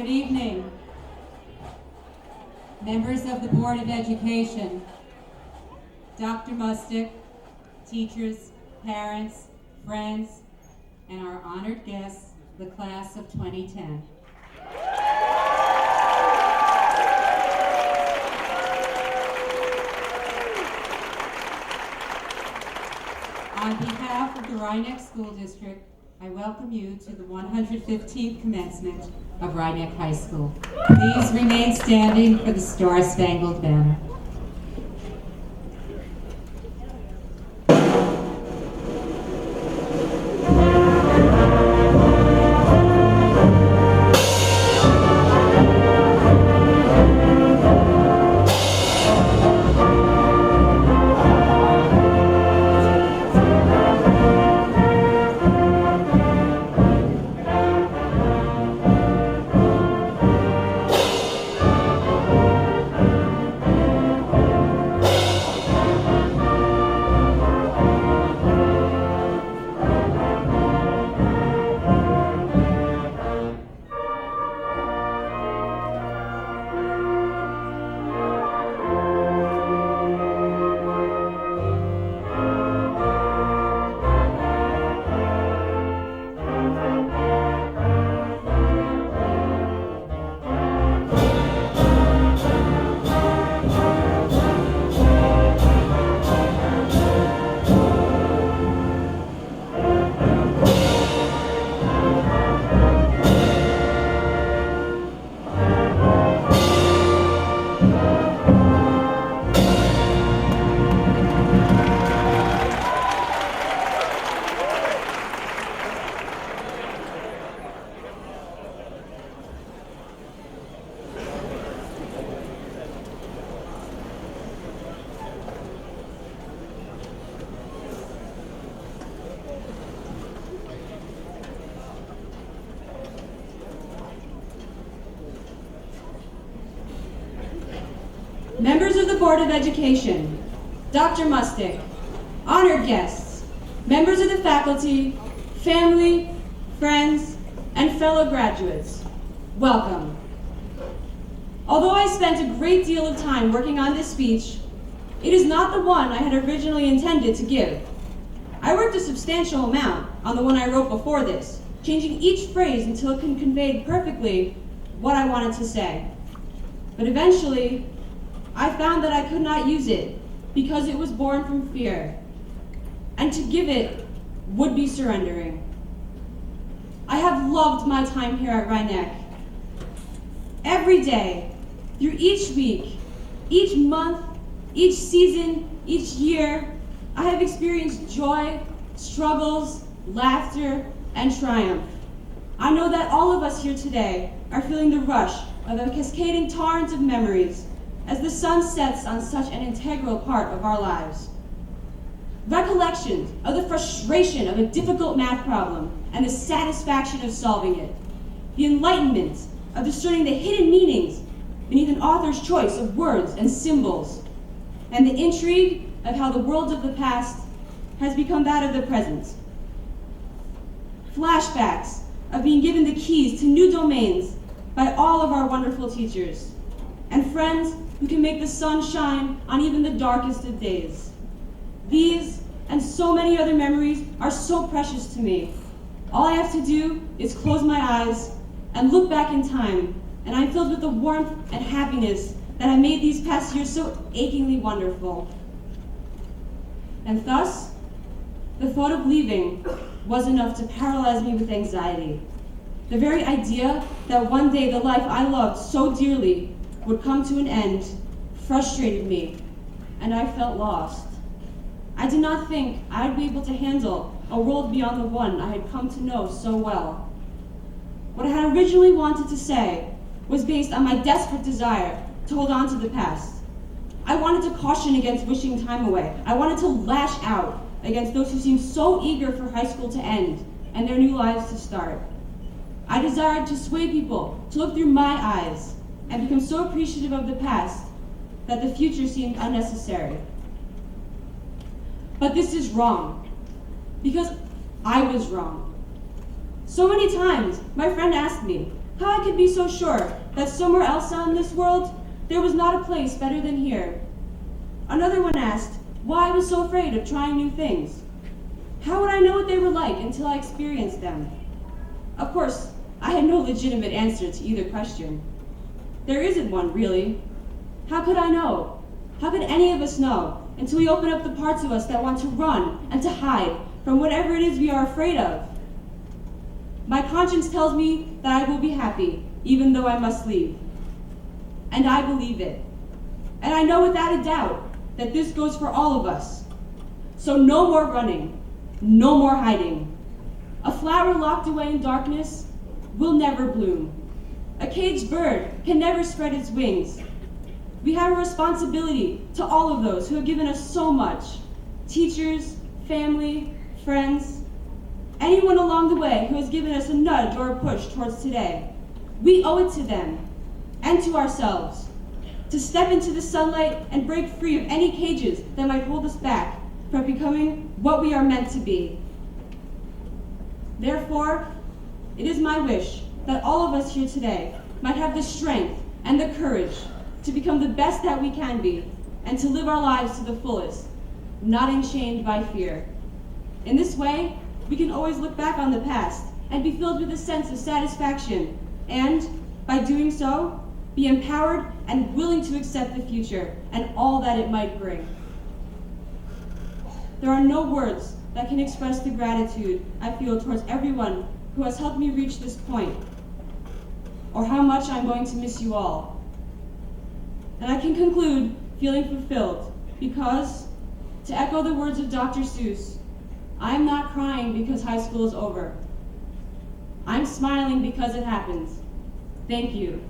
Good evening, members of the Board of Education, Dr. Mustick, teachers, parents, friends, and our honored guests, the class of 2010. On behalf of the Rhinebeck School District, I welcome you to the 115th commencement of Rhinebeck High School. Please remain standing for the Star-Spangled Banner. Members of the Board of Education, Dr. Mustick, honored guests, members of the faculty, family, friends, and fellow graduates, welcome. Although I spent a great deal of time working on this speech, it is not the one I had originally intended to give. I worked a substantial amount on the one I wrote before this, changing each phrase until it conveyed perfectly what I wanted to say. But eventually, I found that I could not use it because it was born from fear, and to give it would be surrendering. I have loved my time here at Rhinebeck. Every day, through each week, each month, each season, each year, I have experienced joy, struggles, laughter, and triumph. I know that all of us here today are feeling the rush of a cascading torrent of memories as the sun sets on such an integral part of our lives. Recollections of the frustration of a difficult math problem and the satisfaction of solving it. The enlightenment of discerning the hidden meanings beneath an author's choice of words and symbols. And the intrigue of how the world of the past has become that of the present. Flashbacks of being given the keys to new domains by all of our wonderful teachers. And friends who can make the sun shine on even the darkest of days. These and so many other memories are so precious to me. All I have to do is close my eyes and look back in time, and I'm filled with the warmth and happiness that have made these past years so achingly wonderful. And thus, the thought of leaving was enough to paralyze me with anxiety. The very idea that one day the life I loved so dearly would come to an end frustrated me, and I felt lost. I did not think I would be able to handle a world beyond the one I had come to know so well. What I had originally wanted to say was based on my desperate desire to hold on to the past. I wanted to caution against wishing time away. I wanted to lash out against those who seemed so eager for high school to end and their new lives to start. I desired to sway people to look through my eyes and become so appreciative of the past that the future seemed unnecessary. But this is wrong, because I was wrong. So many times, my friend asked me, how I could be so sure that somewhere else out in this world, there was not a place better than here. Another one asked why I was so afraid of trying new things. How would I know what they were like until I experienced them? Of course, I had no legitimate answer to either question. There isn't one, really. How could I know? How could any of us know until we open up the parts of us that want to run and to hide from whatever it is we are afraid of? My conscience tells me that I will be happy, even though I must leave. And I believe it. And I know without a doubt that this goes for all of us. So no more running, no more hiding. A flower locked away in darkness will never bloom. A caged bird can never spread its wings. We have a responsibility to all of those who have given us so much. Teachers, family, friends, anyone along the way who has given us a nudge or a push towards today. We owe it to them and to ourselves to step into the sunlight and break free of any cages that might hold us back from becoming what we are meant to be. Therefore, it is my wish that all of us here today might have the strength and the courage to become the best that we can be and to live our lives to the fullest, not enchained by fear. In this way, we can always look back on the past and be filled with a sense of satisfaction and, by doing so, be empowered and willing to accept the future and all that it might bring. There are no words that can express the gratitude I feel towards everyone who has helped me reach this point, or how much I'm going to miss you all. And I can conclude feeling fulfilled because, to echo the words of Dr. Seuss, I'm not crying because high school is over. I'm smiling because it happens. Thank you.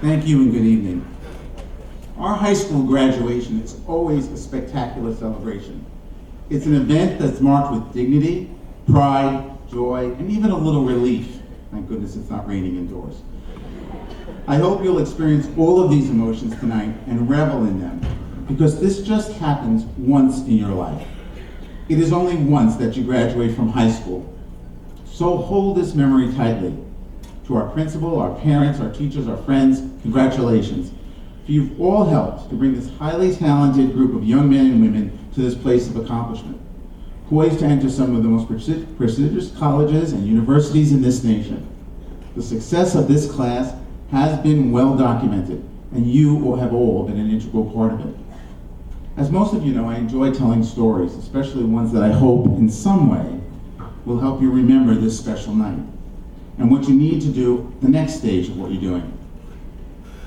Thank you and good evening. Our high school graduation is always a spectacular celebration. It's an event that's marked with dignity, pride, joy, and even a little relief. Thank goodness it's not raining indoors. I hope you'll experience all of these emotions tonight and revel in them, because this just happens once in your life. It is only once that you graduate from high school. So hold this memory tightly. To our principal, our parents, our teachers, our friends, congratulations. For you've all helped to bring this highly talented group of young men and women to this place of accomplishment, poised to enter some of the most prestigious colleges and universities in this nation. The success of this class has been well documented, and you will have all been an integral part of it. As most of you know, I enjoy telling stories, especially ones that I hope in some way will help you remember this special night and what you need to do the next stage of what you're doing.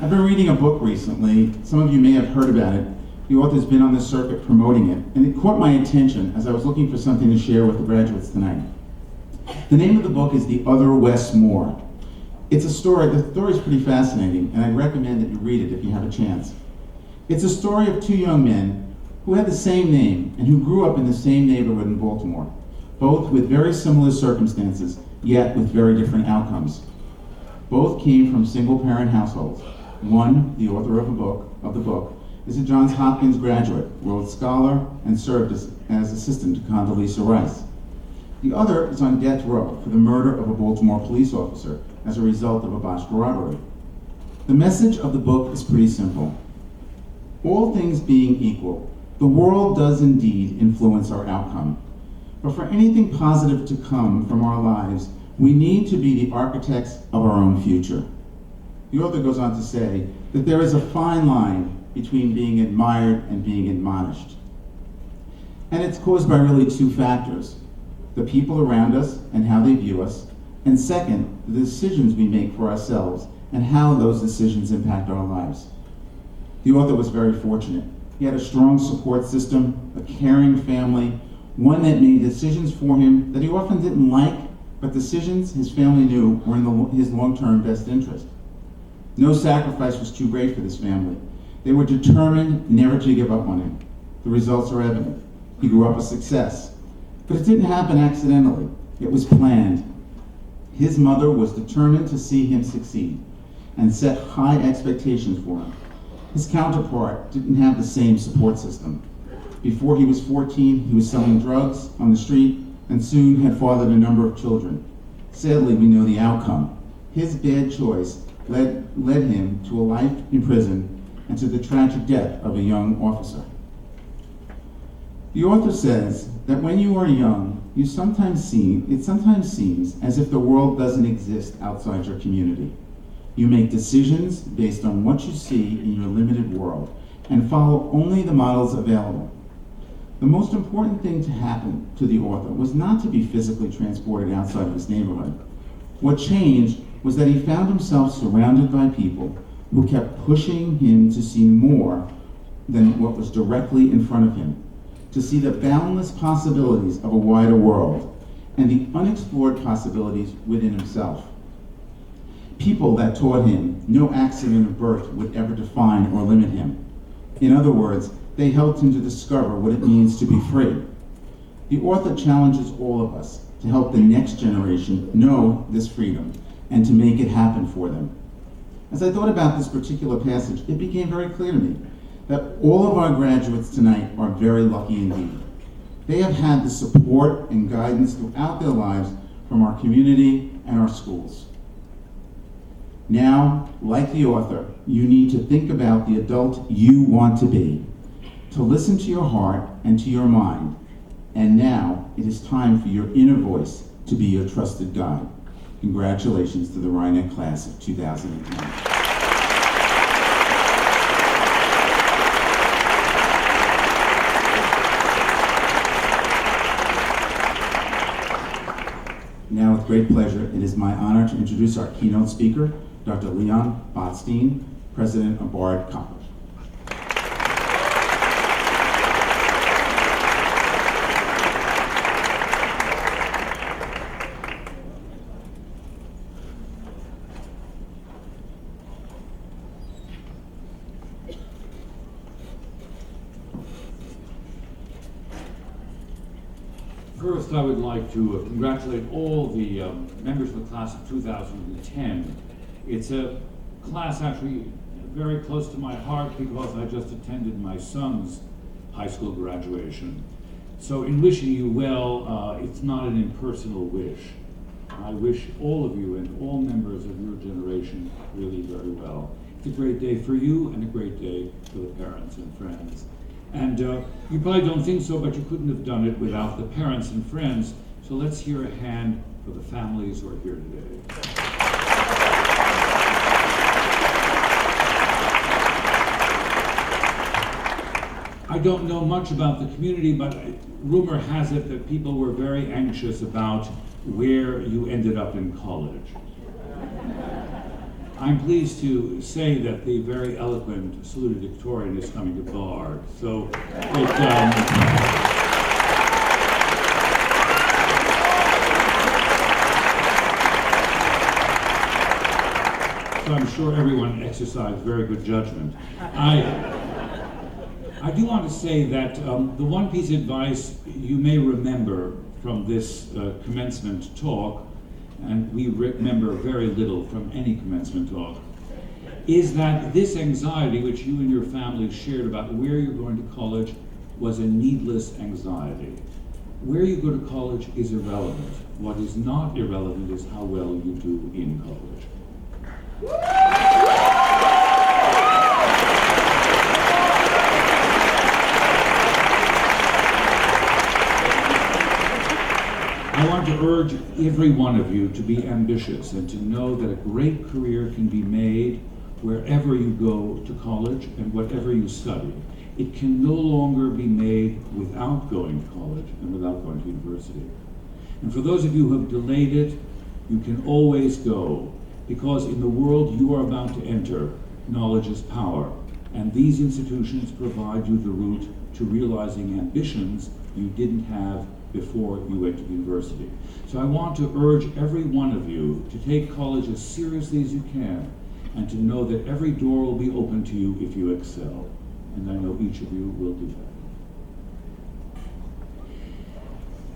I've been reading a book recently. Some of you may have heard about it. The author's been on the circuit promoting it, and it caught my attention as I was looking for something to share with the graduates tonight. The name of the book is The Other Wes Moore. It's a story, the story is pretty fascinating, and I recommend that you read it if you have a chance. It's a story of two young men who had the same name and who grew up in the same neighborhood in Baltimore, both with very similar circumstances, yet with very different outcomes. Both came from single-parent households. One, the author of the book, is a Johns Hopkins graduate, Rhodes Scholar, and served as assistant to Condoleezza Rice. The other is on death row for the murder of a Baltimore police officer as a result of a botched robbery. The message of the book is pretty simple. All things being equal, the world does indeed influence our outcome. But for anything positive to come from our lives, we need to be the architects of our own future. The author goes on to say that there is a fine line between being admired and being admonished. And it's caused by really two factors: the people around us and how they view us, and second, the decisions we make for ourselves and how those decisions impact our lives. The author was very fortunate. He had a strong support system, a caring family, one that made decisions for him that he often didn't like, but decisions his family knew were in his long-term best interest. No sacrifice was too great for this family. They were determined never to give up on him. The results are evident. He grew up a success. But it didn't happen accidentally. It was planned. His mother was determined to see him succeed and set high expectations for him. His counterpart didn't have the same support system. Before he was 14, he was selling drugs on the street and soon had fathered a number of children. Sadly, we know the outcome. His bad choice led him to a life in prison and to the tragic death of a young officer. The author says that when you are young, it sometimes seems as if the world doesn't exist outside your community. You make decisions based on what you see in your limited world and follow only the models available. The most important thing to happen to the author was not to be physically transported outside of his neighborhood. What changed was that he found himself surrounded by people who kept pushing him to see more than what was directly in front of him, to see the boundless possibilities of a wider world and the unexplored possibilities within himself. People that taught him no accident of birth would ever define or limit him. In other words, they helped him to discover what it means to be free. The author challenges all of us to help the next generation know this freedom and to make it happen for them. As I thought about this particular passage, it became very clear to me that all of our graduates tonight are very lucky indeed. They have had the support and guidance throughout their lives from our community and our schools. Now, like the author, you need to think about the adult you want to be, to listen to your heart and to your mind. And now, it is time for your inner voice to be your trusted guide. Congratulations to the Rhinebeck class of 2010. Now, with great pleasure, it is my honor to introduce our keynote speaker, Dr. Leon Botstein, President of Bard College. First, I would like to congratulate all the members of the class of 2010. It's a class actually very close to my heart because I just attended my son's high school graduation. So in wishing you well, it's not an impersonal wish. I wish all of you and all members of your generation really very well. It's a great day for you and a great day for the parents and friends. And you probably don't think so, but you couldn't have done it without the parents and friends. So let's hear a hand for the families who are here today. I don't know much about the community, but rumor has it that people were very anxious about where you ended up in college. I'm pleased to say that the very eloquent salutatorian is coming to Bard. So I'm sure everyone exercised very good judgment. I do want to say that the one piece of advice you may remember from this commencement talk, and we remember very little from any commencement talk, is that this anxiety which you and your family shared about where you're going to college was a needless anxiety. Where you go to college is irrelevant. What is not irrelevant is how well you do in college. I want to urge every one of you to be ambitious and to know that a great career can be made wherever you go to college and whatever you study. It can no longer be made without going to college and without going to university. And for those of you who have delayed it, you can always go, because in the world you are about to enter, knowledge is power, and these institutions provide you the route to realizing ambitions you didn't have before you went to university. So I want to urge every one of you to take college as seriously as you can and to know that every door will be open to you if you excel. And I know each of you will do that.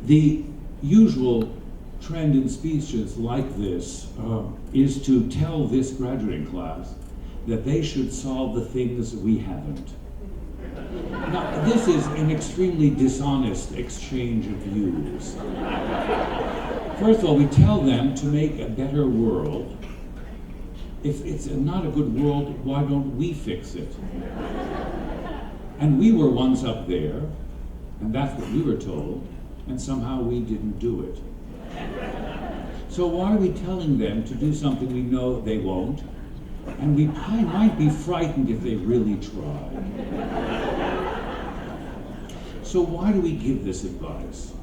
The usual trend in speeches like this is to tell this graduating class that they should solve the things we haven't. Now, this is an extremely dishonest exchange of views. First of all, we tell them to make a better world. If it's not a good world, why don't we fix it? And we were once up there, and that's what we were told, and somehow we didn't do it. So why are we telling them to do something we know they won't? And we might be frightened if they really try. So why do we give this advice?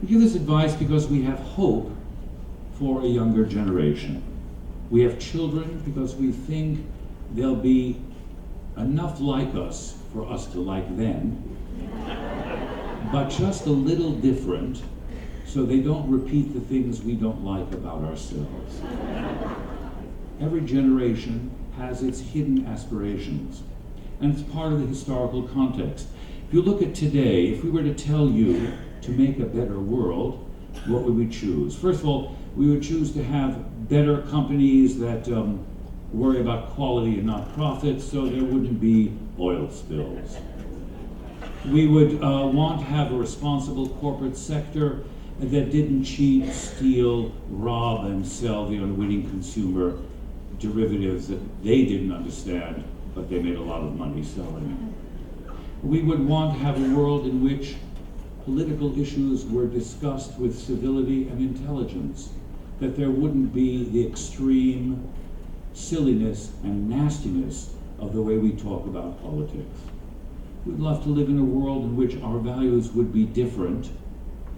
We give this advice because we have hope for a younger generation. We have children because we think they'll be enough like us for us to like them, but just a little different so they don't repeat the things we don't like about ourselves. Every generation has its hidden aspirations, and it's part of the historical context. If you look at today, if we were to tell you to make a better world, what would we choose? First of all, we would choose to have better companies that worry about quality and not profits, so there wouldn't be oil spills. We would want to have a responsible corporate sector that didn't cheat, steal, rob, and sell the unwitting consumer derivatives that they didn't understand, but they made a lot of money selling. We would want to have a world in which political issues were discussed with civility and intelligence, that there wouldn't be the extreme silliness and nastiness of the way we talk about politics. We'd love to live in a world in which our values would be different,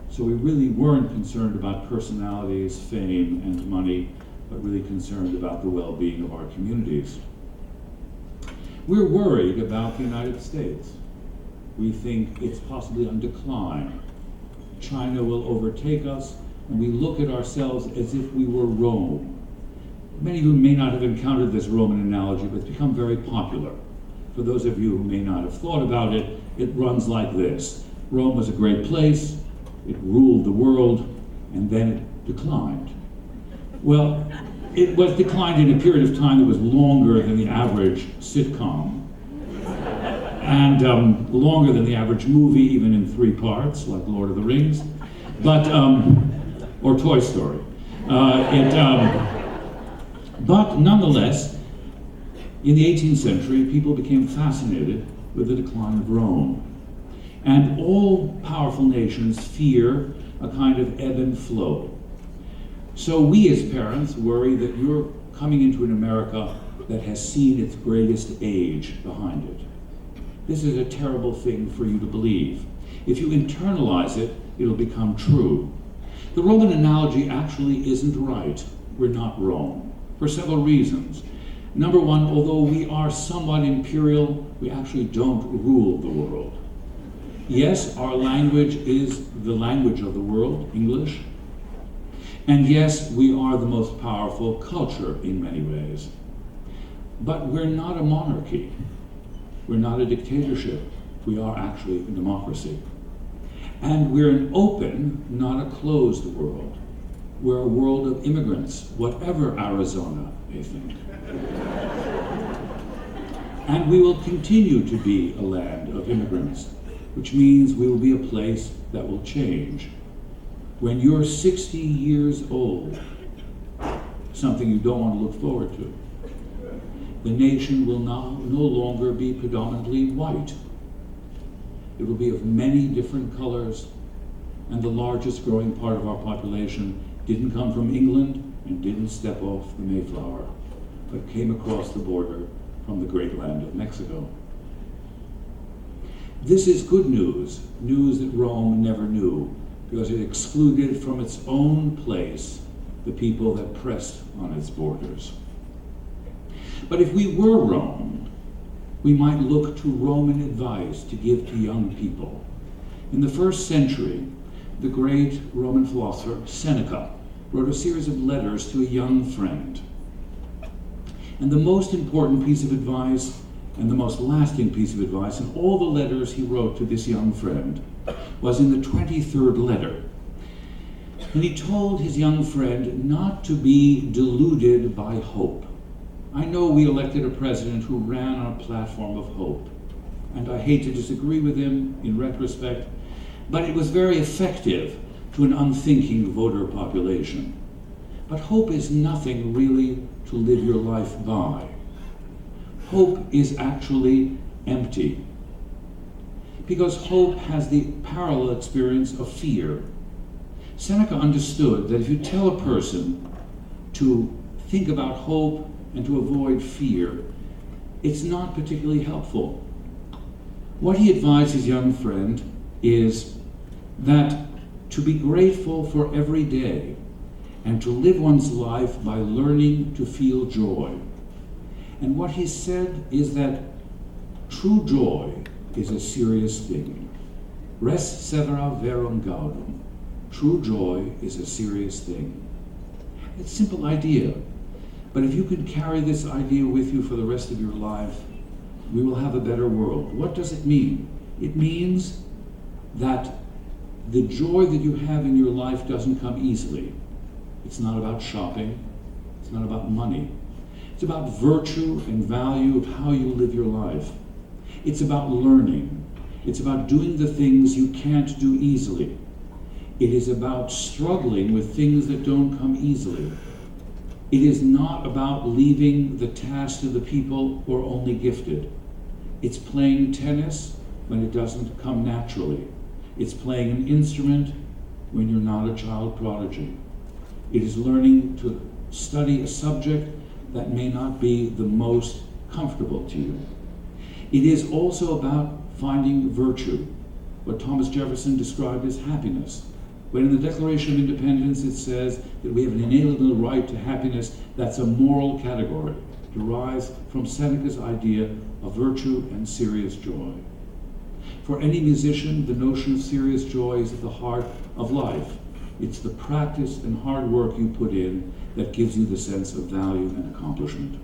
so we really weren't concerned about personalities, fame, and money, but really concerned about the well-being of our communities. We're worried about the United States. We think it's possibly on decline. China will overtake us, and we look at ourselves as if we were Rome. Many of you may not have encountered this Roman analogy, but it's become very popular. For those of you who may not have thought about it, it runs like this. Rome was a great place, it ruled the world, and then it declined. Well, it was declined in a period of time that was longer than the average sitcom, and longer than the average movie, even in 3 parts, like Lord of the Rings, but or Toy Story. But nonetheless, in the 18th century, people became fascinated with the decline of Rome. And all powerful nations fear a kind of ebb and flow. So we as parents worry that you're coming into an America that has seen its greatest age behind it. This is a terrible thing for you to believe. If you internalize it, it'll become true. The Roman analogy actually isn't right. We're not Rome, for several reasons. Number one, although we are somewhat imperial, we actually don't rule the world. Yes, our language is the language of the world, English. And yes, we are the most powerful culture in many ways. But we're not a monarchy. We're not a dictatorship. We are actually a democracy. And we're an open, not a closed world. We're a world of immigrants, whatever Arizona may think. And we will continue to be a land of immigrants, which means we will be a place that will change. When you're 60 years old, something you don't want to look forward to, the nation will no longer be predominantly white. It will be of many different colors, and the largest growing part of our population didn't come from England and didn't step off the Mayflower, but came across the border from the great land of Mexico. This is good news, news that Rome never knew, because it excluded from its own place the people that pressed on its borders. But if we were Rome, we might look to Roman advice to give to young people. In the 1st century, the great Roman philosopher Seneca wrote a series of letters to a young friend. And the most important piece of advice, and the most lasting piece of advice in all the letters he wrote to this young friend, was in the 23rd letter. And he told his young friend not to be deluded by hope. I know we elected a president who ran on a platform of hope, and I hate to disagree with him in retrospect, but it was very effective to an unthinking voter population. But hope is nothing really to live your life by. Hope is actually empty, because hope has the parallel experience of fear. Seneca understood that if you tell a person to think about hope and to avoid fear, it's not particularly helpful. What he advised his young friend is that to be grateful for every day and to live one's life by learning to feel joy. And what he said is that true joy is a serious thing. Res severa verum gaudum. True joy is a serious thing. It's a simple idea, but if you can carry this idea with you for the rest of your life, we will have a better world. What does it mean? It means that the joy that you have in your life doesn't come easily. It's not about shopping. It's not about money. It's about virtue and value of how you live your life. It's about learning. It's about doing the things you can't do easily. It is about struggling with things that don't come easily. It is not about leaving the task to the people who are only gifted. It's playing tennis when it doesn't come naturally. It's playing an instrument when you're not a child prodigy. It is learning to study a subject that may not be the most comfortable to you. It is also about finding virtue, what Thomas Jefferson described as happiness. When in the Declaration of Independence it says that we have an inalienable right to happiness, that's a moral category, derives from Seneca's idea of virtue and serious joy. For any musician, the notion of serious joy is at the heart of life. It's the practice and hard work you put in that gives you the sense of value and accomplishment.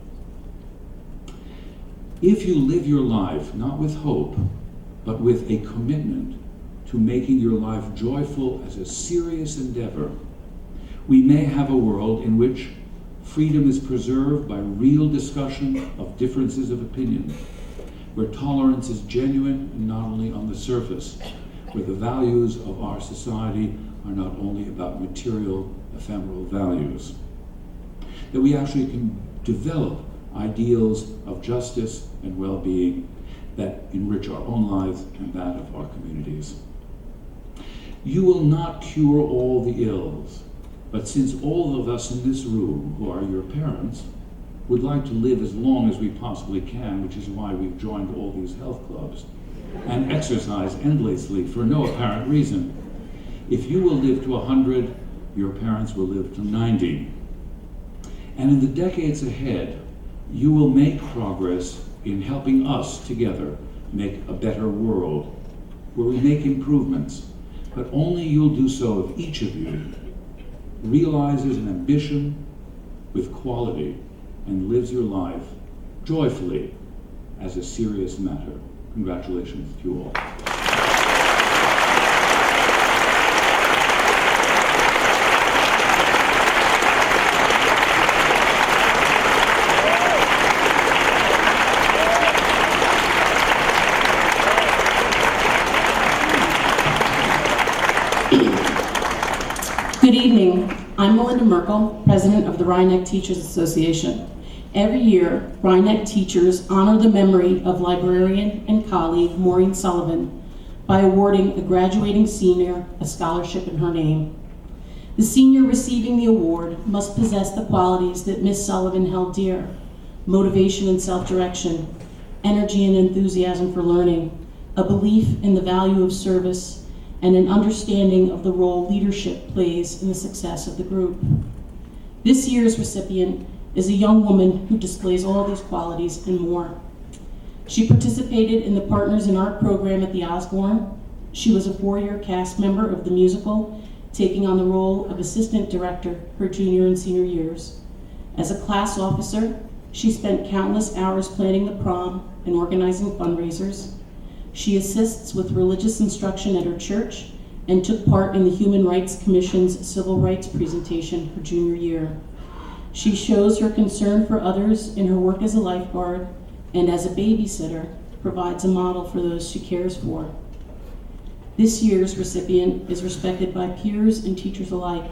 If you live your life not with hope, but with a commitment to making your life joyful as a serious endeavor, we may have a world in which freedom is preserved by real discussion of differences of opinion, where tolerance is genuine and not only on the surface, where the values of our society are not only about material, ephemeral values. That we actually can develop ideals of justice and well-being that enrich our own lives and that of our communities. You will not cure all the ills, but since all of us in this room, who are your parents, would like to live as long as we possibly can, which is why we've joined all these health clubs, and exercise endlessly for no apparent reason. If you will live to 100, your parents will live to 90. And in the decades ahead, you will make progress in helping us together make a better world, where we make improvements. But only you'll do so if each of you realizes an ambition with quality and lives your life joyfully as a serious matter. Congratulations to you all. Good evening. I'm Melinda Merkel, President of the Rhinebeck Teachers Association. Every year, Rhinebeck teachers honor the memory of librarian and colleague Maureen Sullivan by awarding a graduating senior a scholarship in her name. The senior receiving the award must possess the qualities that Miss Sullivan held dear: motivation and self-direction, energy and enthusiasm for learning, a belief in the value of service, and an understanding of the role leadership plays in the success of the group. This year's recipient is a young woman who displays all these qualities and more. She participated in the Partners in Art program at the Osborne. She was a 4-year cast member of the musical, taking on the role of assistant director her junior and senior years. As a class officer, she spent countless hours planning the prom and organizing fundraisers. She assists with religious instruction at her church and took part in the Human Rights Commission's Civil Rights presentation her junior year. She shows her concern for others in her work as a lifeguard and as a babysitter, provides a model for those she cares for. This year's recipient is respected by peers and teachers alike.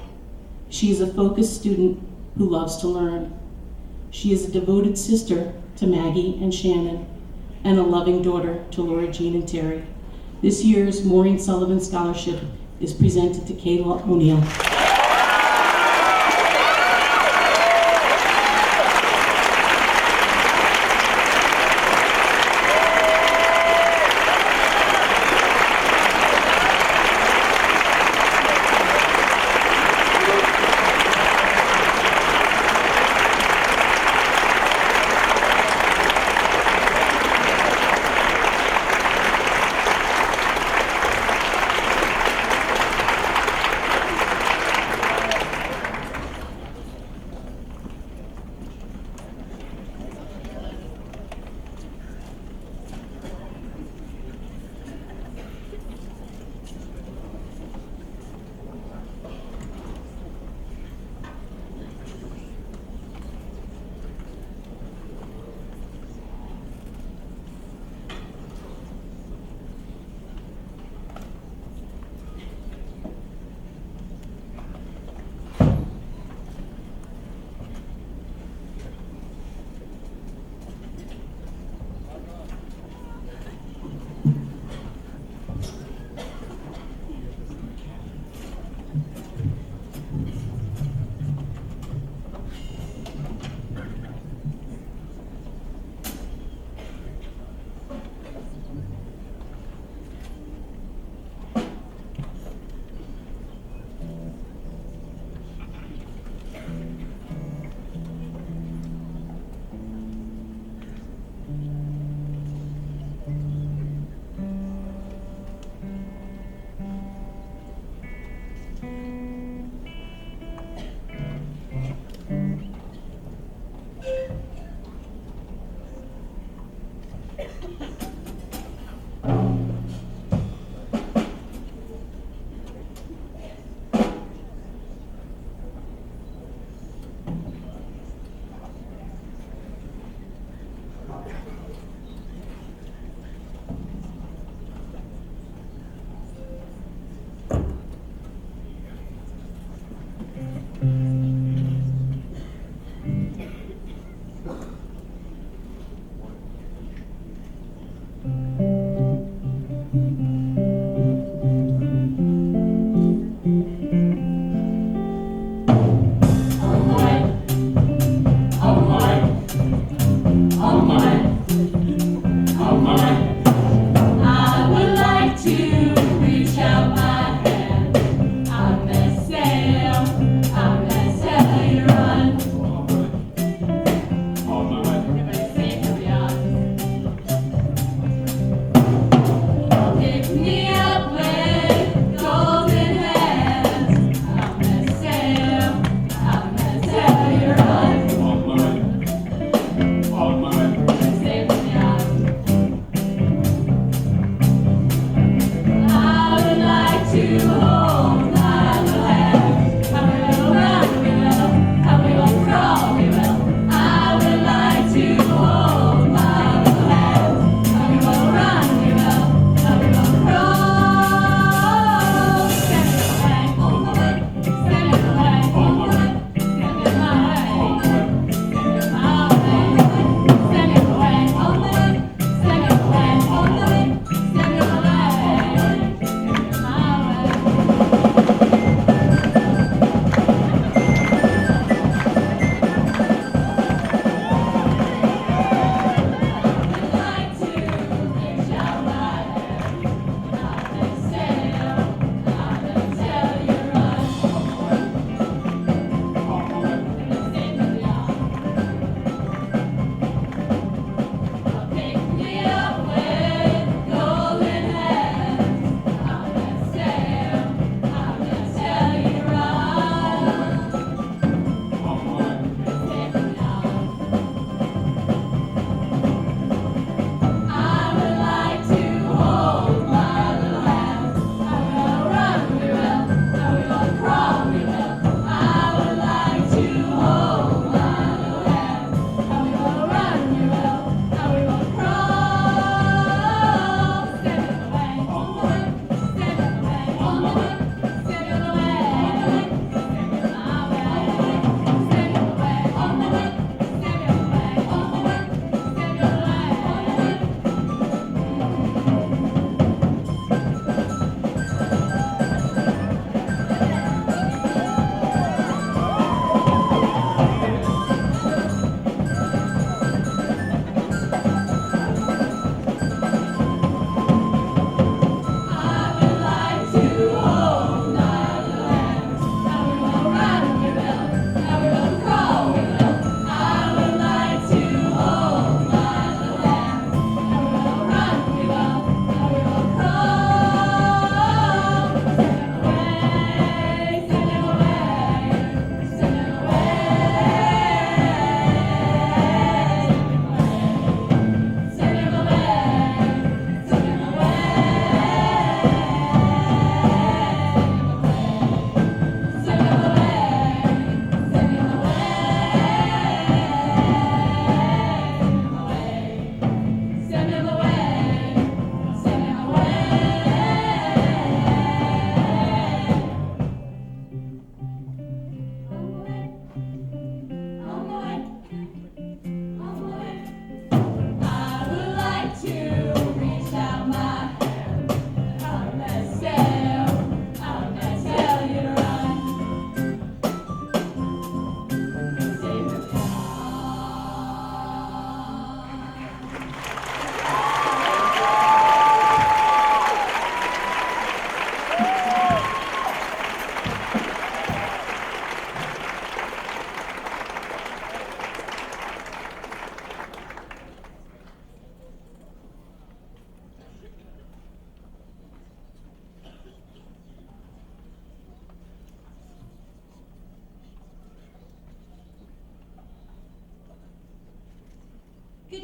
She is a focused student who loves to learn. She is a devoted sister to Maggie and Shannon, and a loving daughter to Laura Jean and Terry. This year's Maureen Sullivan Scholarship is presented to Kayla O'Neill.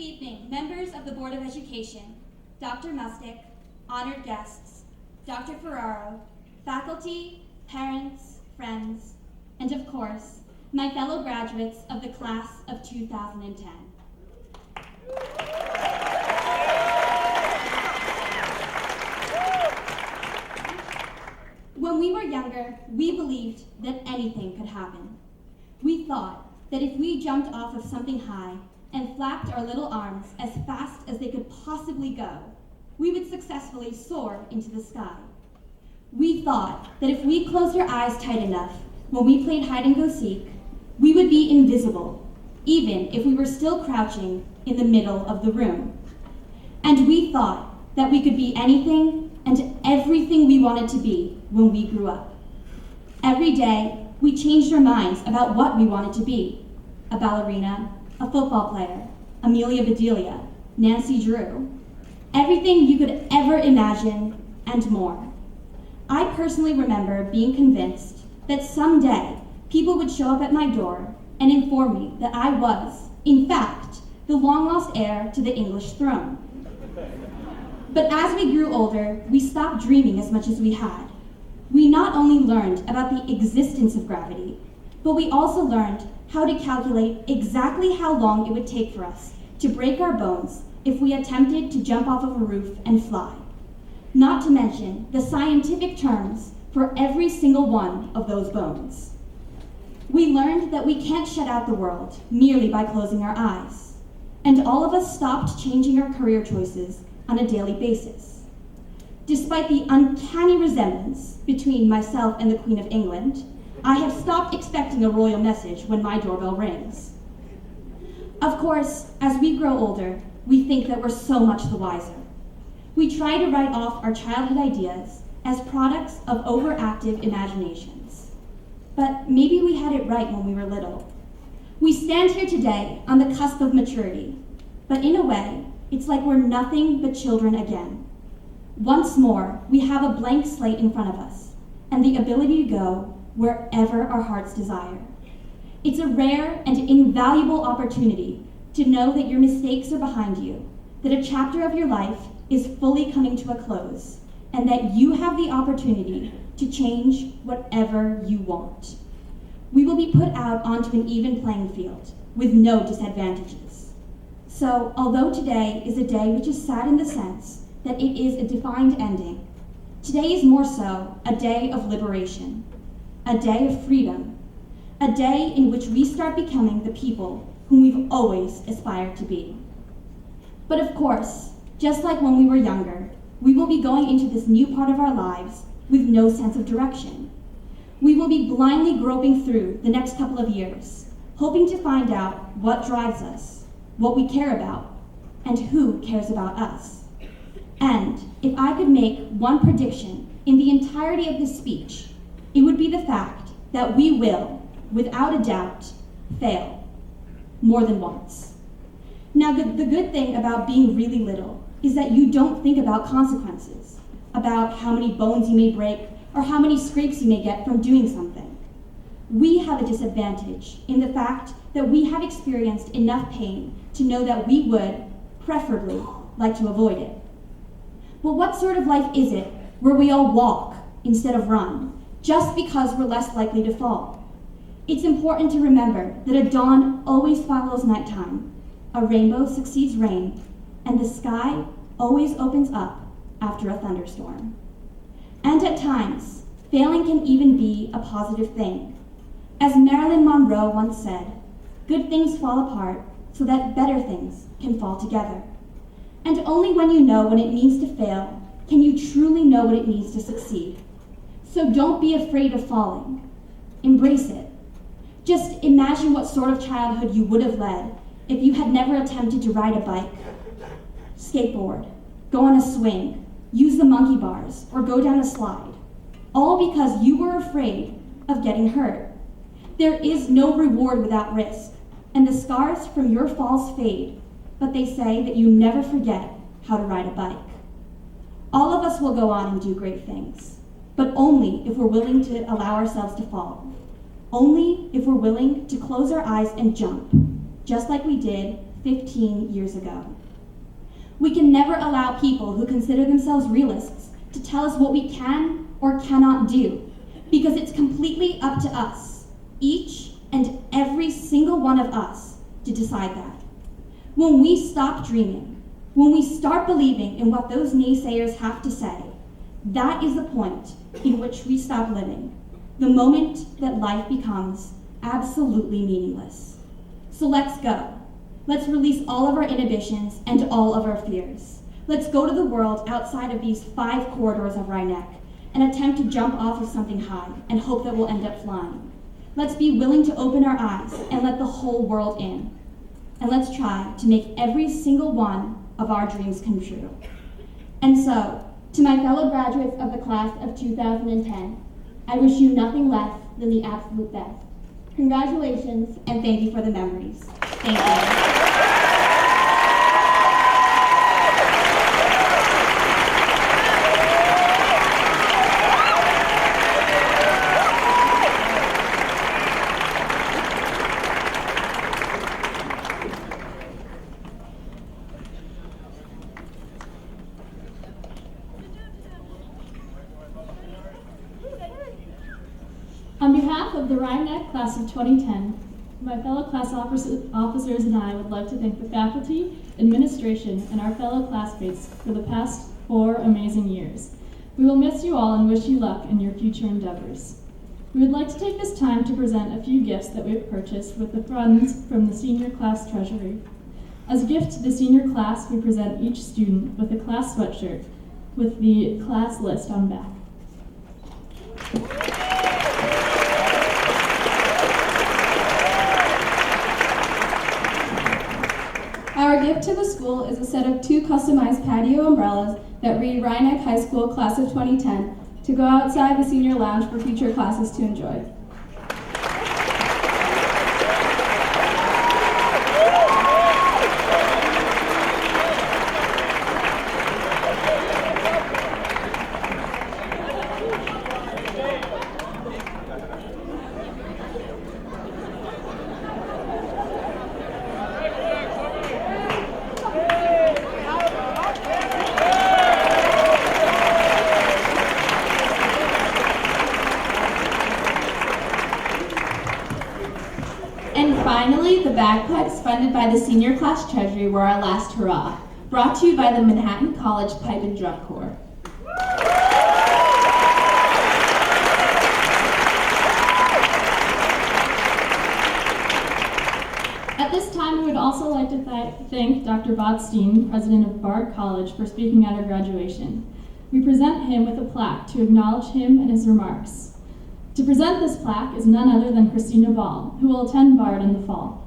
evening, members of the Board of Education, Dr. Mustick, honored guests, Dr. Ferraro, faculty, parents, friends, and of course, my fellow graduates of the class of 2010. When we were younger, we believed that anything could happen. We thought that if we jumped off of something high and flapped our little arms as fast as they could possibly go, we would successfully soar into the sky. We thought that if we closed our eyes tight enough when we played hide and go seek, we would be invisible, even if we were still crouching in the middle of the room. And we thought that we could be anything and everything we wanted to be when we grew up. Every day, we changed our minds about what we wanted to be: a ballerina, a football player, Amelia Bedelia, Nancy Drew, everything you could ever imagine and more. I personally remember being convinced that someday people would show up at my door and inform me that I was, in fact, the long-lost heir to the English throne. But as we grew older, we stopped dreaming as much as we had. We not only learned about the existence of gravity, but we also learned how to calculate exactly how long it would take for us to break our bones if we attempted to jump off of a roof and fly. Not to mention the scientific terms for every single one of those bones. We learned that we can't shut out the world merely by closing our eyes, and all of us stopped changing our career choices on a daily basis. Despite the uncanny resemblance between myself and the Queen of England, I have stopped expecting a royal message when my doorbell rings. Of course, as we grow older, we think that we're so much the wiser. We try to write off our childhood ideas as products of overactive imaginations. But maybe we had it right when we were little. We stand here today on the cusp of maturity, but in a way, it's like we're nothing but children again. Once more, we have a blank slate in front of us and the ability to go wherever our hearts desire. It's a rare and invaluable opportunity to know that your mistakes are behind you, that a chapter of your life is fully coming to a close, and that you have the opportunity to change whatever you want. We will be put out onto an even playing field with no disadvantages. So, although today is a day which is sad in the sense that it is a defined ending, today is more so a day of liberation, a day of freedom, a day in which we start becoming the people whom we've always aspired to be. But of course, just like when we were younger, we will be going into this new part of our lives with no sense of direction. We will be blindly groping through the next couple of years, hoping to find out what drives us, what we care about, and who cares about us. And if I could make one prediction in the entirety of this speech, it would be the fact that we will, without a doubt, fail more than once. Now, the good thing about being really little is that you don't think about consequences, about how many bones you may break or how many scrapes you may get from doing something. We have a disadvantage in the fact that we have experienced enough pain to know that we would, preferably, like to avoid it. But what sort of life is it where we all walk instead of run, just because we're less likely to fall? It's important to remember that a dawn always follows nighttime, a rainbow succeeds rain, and the sky always opens up after a thunderstorm. And at times, failing can even be a positive thing. As Marilyn Monroe once said, good things fall apart so that better things can fall together. And only when you know what it means to fail can you truly know what it means to succeed. So don't be afraid of falling. Embrace it. Just imagine what sort of childhood you would have led if you had never attempted to ride a bike, skateboard, go on a swing, use the monkey bars, or go down a slide, all because you were afraid of getting hurt. There is no reward without risk, and the scars from your falls fade, but they say that you never forget how to ride a bike. All of us will go on and do great things, but only if we're willing to allow ourselves to fall. Only if we're willing to close our eyes and jump, just like we did 15 years ago. We can never allow people who consider themselves realists to tell us what we can or cannot do, because it's completely up to us, each and every single one of us, to decide that. When we stop dreaming, when we start believing in what those naysayers have to say, that is the point in which we stop living, the moment that life becomes absolutely meaningless. So let's go. Let's release all of our inhibitions and all of our fears. Let's go to the world outside of these 5 corridors of Rhinebeck and attempt to jump off of something high and hope that we'll end up flying. Let's be willing to open our eyes and let the whole world in. And let's try to make every single one of our dreams come true. And so, to my fellow graduates of the class of 2010, I wish you nothing less than the absolute best. Congratulations, and thank you for the memories. Thank you. On behalf of the Rhinebeck class of 2010, my fellow class officers and I would like to thank the faculty, administration, and our fellow classmates for the past 4 amazing years. We will miss you all and wish you luck in your future endeavors. We would like to take this time to present a few gifts that we have purchased with the funds from the senior class treasury. As a gift to the senior class, we present each student with a class sweatshirt with the class list on back. Our gift to the school is a set of 2 customized patio umbrellas that read Rhinebeck High School Class of 2010 to go outside the senior lounge for future classes to enjoy. And finally, the bagpipes funded by the senior class treasury were our last hurrah, brought to you by the Manhattan College Pipe and Drum Corps. At this time, we would also like to thank Dr. Botstein, president of Bard College, for speaking at our graduation. We present him with a plaque to acknowledge him and his remarks. To present this plaque is none other than Christina Ball, who will attend Bard in the fall.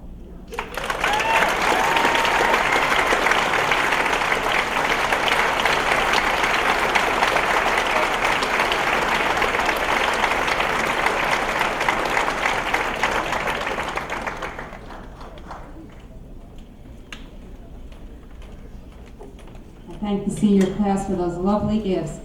I thank the senior class for those lovely gifts.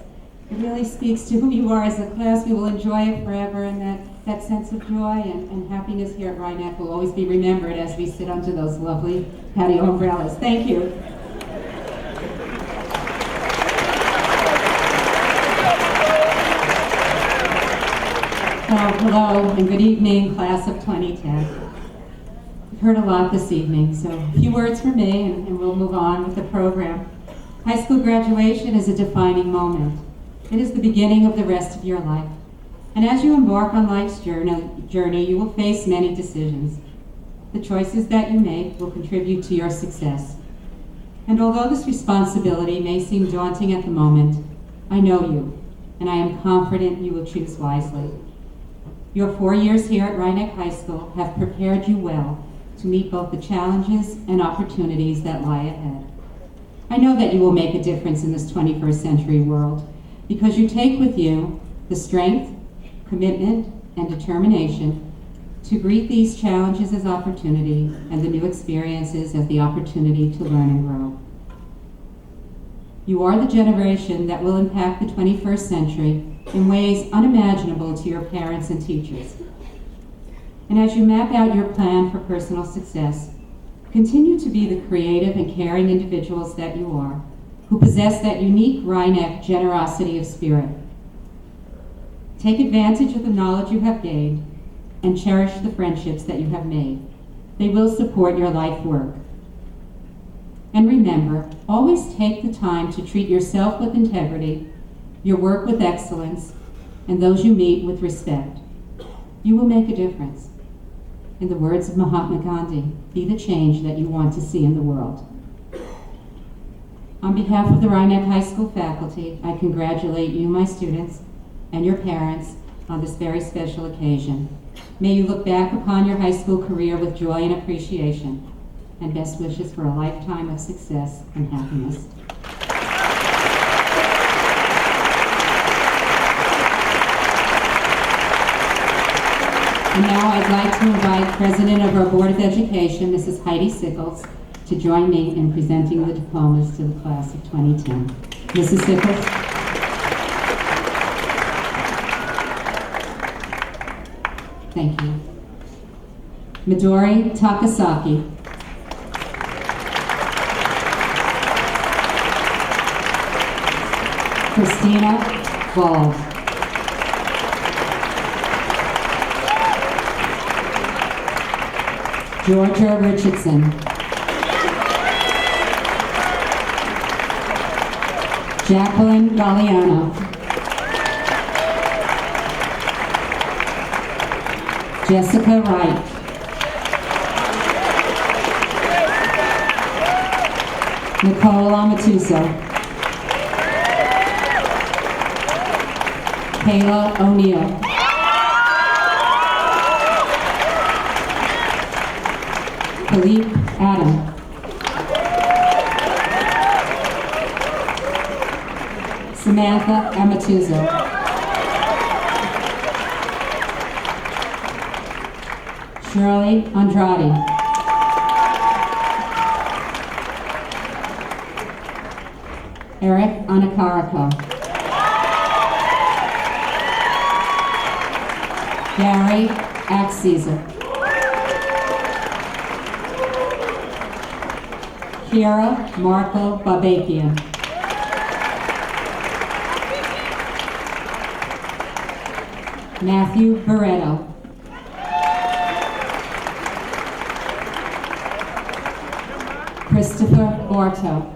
It really speaks to who you are as a class. We will enjoy it forever, and that sense of joy and happiness here at Rhinebeck will always be remembered as we sit under those lovely patio umbrellas. Thank you. Hello and good evening, class of 2010. We've heard a lot this evening, so a few words from me and we'll move on with the program. High school graduation is a defining moment. It is the beginning of the rest of your life. And as you embark on life's journey, you will face many decisions. The choices that you make will contribute to your success. And although this responsibility may seem daunting at the moment, I know you, and I am confident you will choose wisely. Your 4 years here at Rhinebeck High School have prepared you well to meet both the challenges and opportunities that lie ahead. I know that you will make a difference in this 21st century world, because you take with you the strength, commitment, and determination to greet these challenges as opportunity and the new experiences as the opportunity to learn and grow. You are the generation that will impact the 21st century in ways unimaginable to your parents and teachers. And as you map out your plan for personal success, Continue to be the creative and caring individuals that you are, who possess that unique Rhineck generosity of spirit. Take advantage of the knowledge you have gained and cherish the friendships that you have made. They will support your life work. And remember, always take the time to treat yourself with integrity, your work with excellence, and those you meet with respect. You will make a difference. In the words of Mahatma Gandhi, be the change that you want to see in the world. On behalf of the Rhineck High School faculty, I congratulate you, my students, and your parents on this very special occasion. May you look back upon your high school career with joy and appreciation, and best wishes for a lifetime of success and happiness. And now I'd like to invite President of our Board of Education, Mrs. Heidi Sickles, to join me in presenting the diplomas to the class of 2010. Mrs. Sickles. Thank you. Midori Takasaki. Christina Ball. Georgia Richardson. Jacqueline Galliano. Jessica Wright. Nicole Amatuso. Kayla O'Neill. Philippe Adam. Samantha Amatuso. Shirley Andrade. Eric Anakarako. Gary Axezer. Kiara Marco Babakian. Matthew Barretto. Christopher Borto.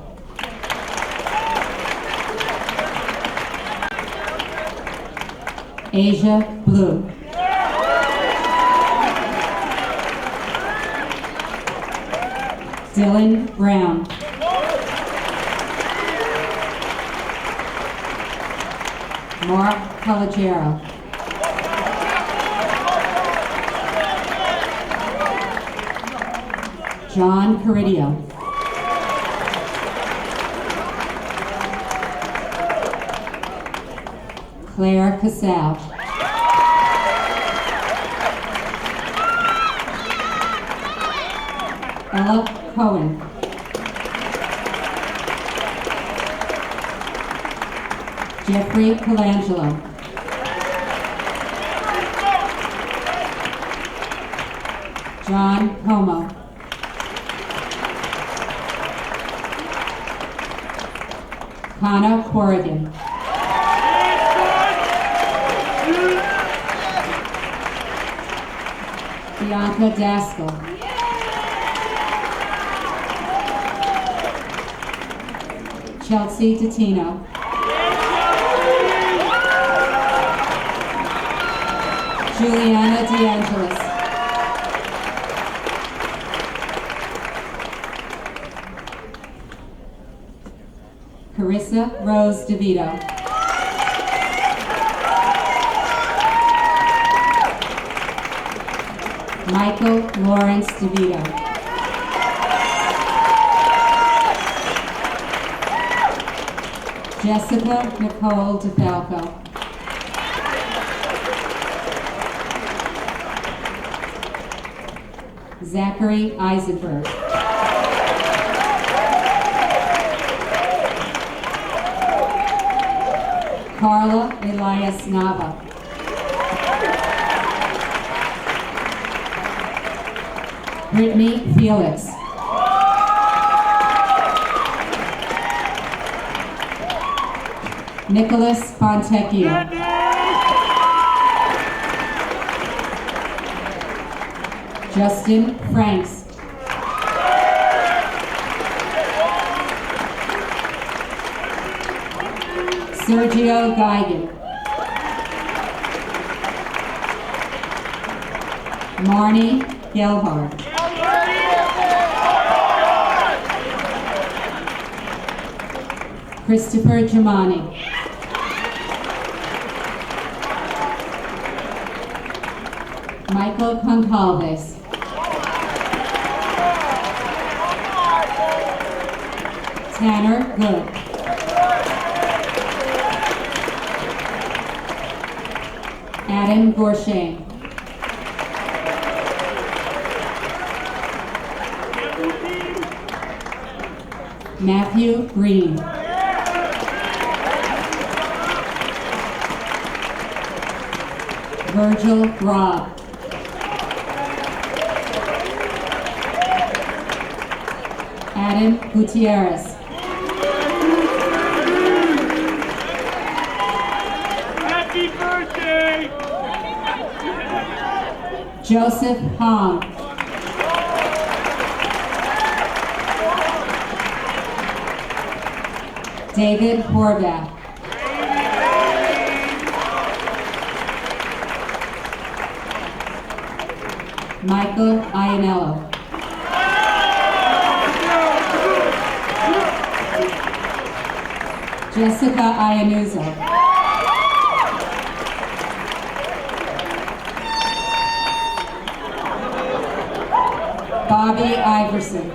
Asia Blue. Dylan Brown. Mark Calogero. John Caridio. Claire Casal. Ella Cohen. Jeffrey Colangelo. John Como. Connor Corrigan. Bianca Daskell. Chelsea Totino. Juliana DeAngelis. Carissa Rose DeVito. Michael Lawrence DeVito. Jessica Nicole DeFalco. Zachary Eisenberg. Carla Elias Nava. Brittany Felix. Nicholas Fontecchio. Justin Franks. Sergio Geigen. Marnie Gelhard. Christopher Germani. Michael Concalves. Tanner Good. Adam Gorshain. Matthew Green. Virgil Robb. Adam Gutierrez. Happy birthday! Joseph Hong. David Horvath. Michael Ianello. Jessica Iannuzzo. Bobby Iverson.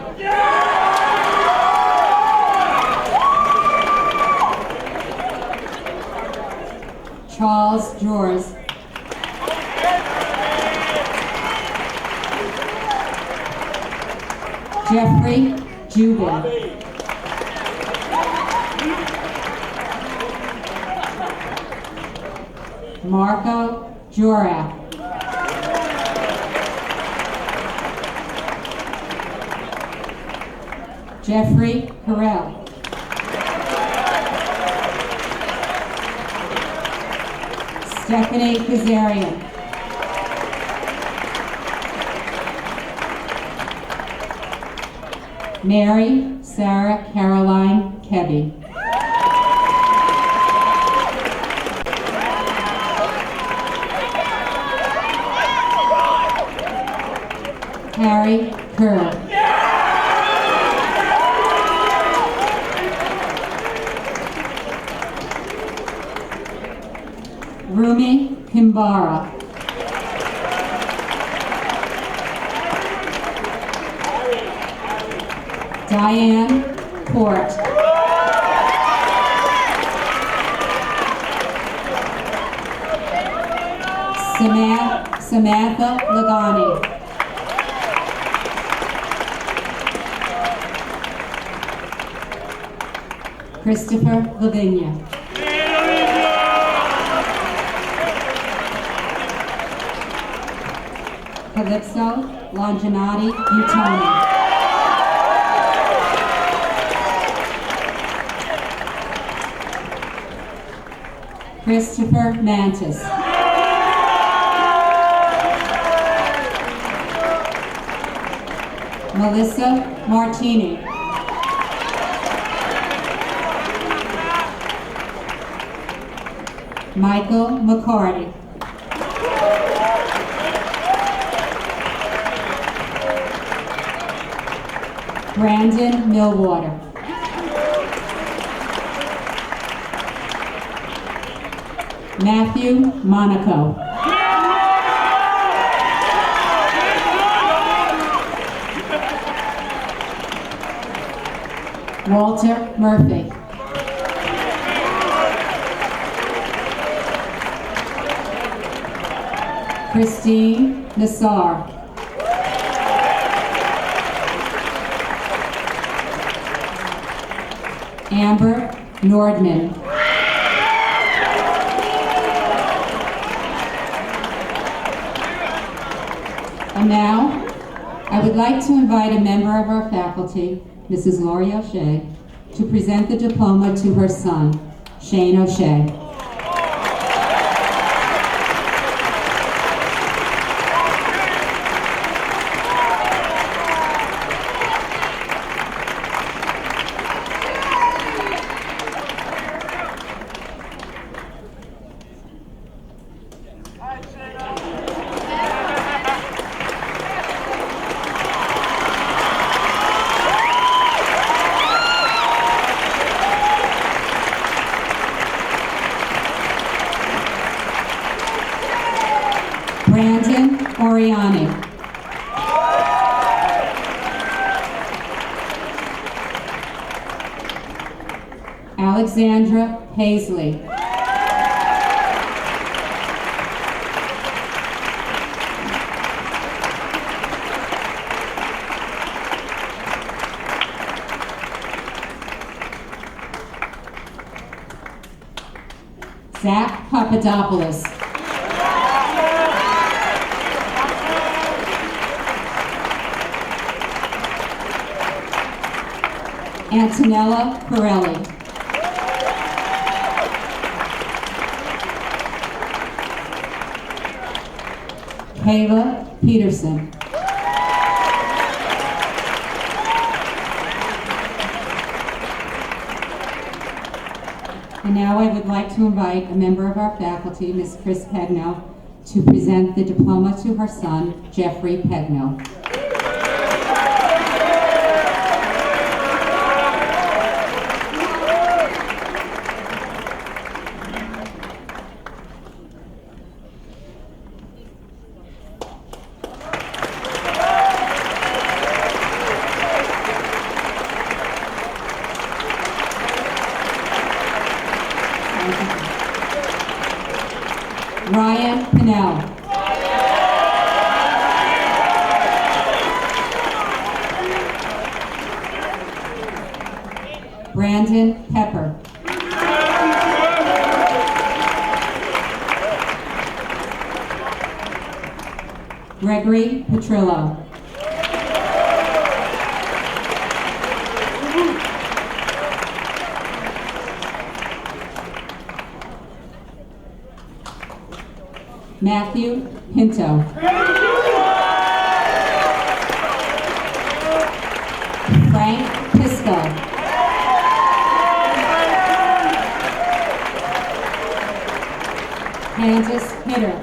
Charles Jors. Jeffrey Jubin. Marco Jorak. Jeffrey Carell. Stephanie Kazarian. Mary Sarah Caroline Kebby. Harry Kerr. Rumi Kimbara. Diane Port. Samantha Lagani. Christopher Lavinia. Calypso Longinati Utoni. Christopher Mantis. Melissa Martini. Michael McCarty. Brandon Millwater. Matthew Monaco. Walter Murphy. Christine Nassar. Amber Nordman. And now, I would like to invite a member of our faculty, Mrs. Lori O'Shea, to present the diploma to her son, Shane O'Shea. Brandon Oriani. Alexandra Paisley. Zach Papadopoulos. Antonella Pirelli. Kayla Peterson. And now I would like to invite a member of our faculty, Ms. Chris Pegno, to present the diploma to her son, Jeffrey Pegno. Ryan Pinnell. Brandon Pepper. Gregory Petrillo. Matthew Pinto. Frank Pisco. Candace Hitter.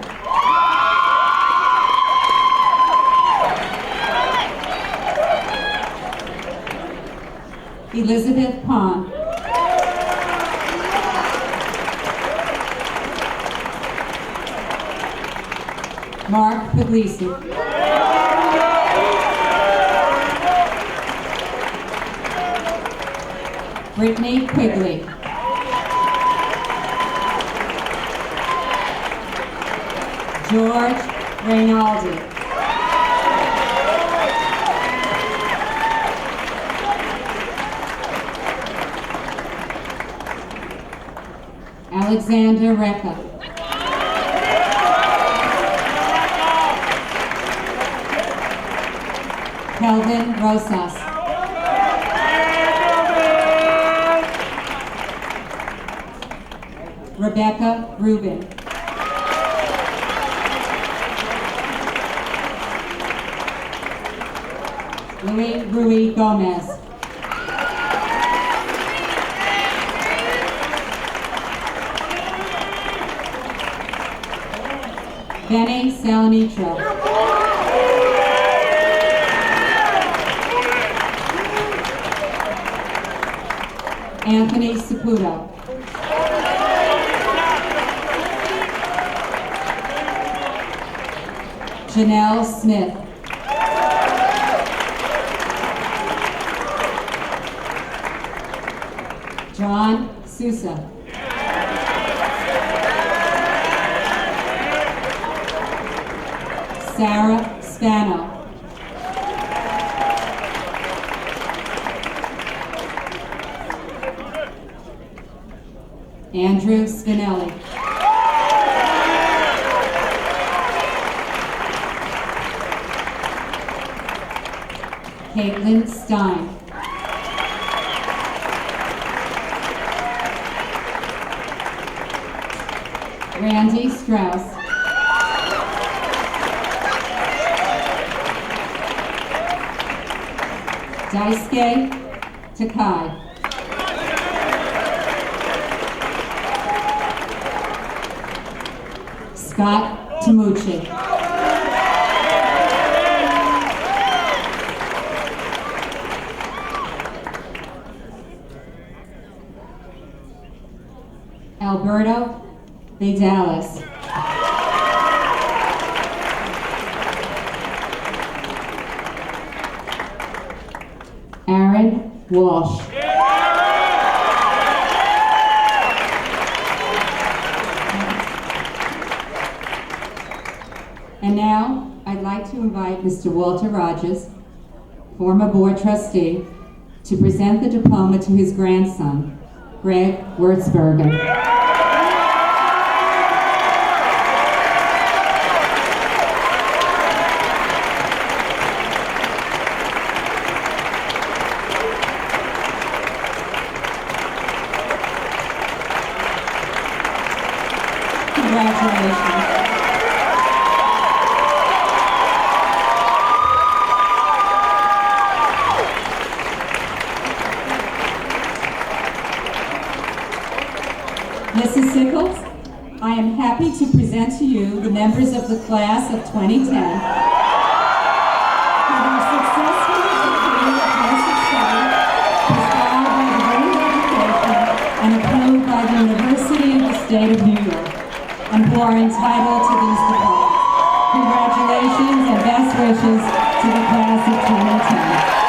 Elizabeth Pond. Mark Puglisi. Brittany Quigley. George Reynaldi. Alexander Recca. Kelvin Rosas. Rebecca Rubin. Louis Rui Gomez. Benny Salanitro. Anthony Saputo. Janelle Smith. John Sousa. Sarah Spano. Andrew Spinelli. Caitlin Stein. Wendy Strauss. Daisuke Takai. Scott Tamucci. Alberto Vidalis. Aaron Walsh. And now, I'd like to invite Mr. Walter Rogers, former board trustee, to present the diploma to his grandson, Greg Wurzberger. Congratulations. Mrs. Sickles, I am happy to present to you the members of the class of 2010 who have successfully completed a course of study prescribed by the Board of Education and approved by the University of the State of New York, and who are entitled to these diplomas. Congratulations and best wishes to the class of 2010.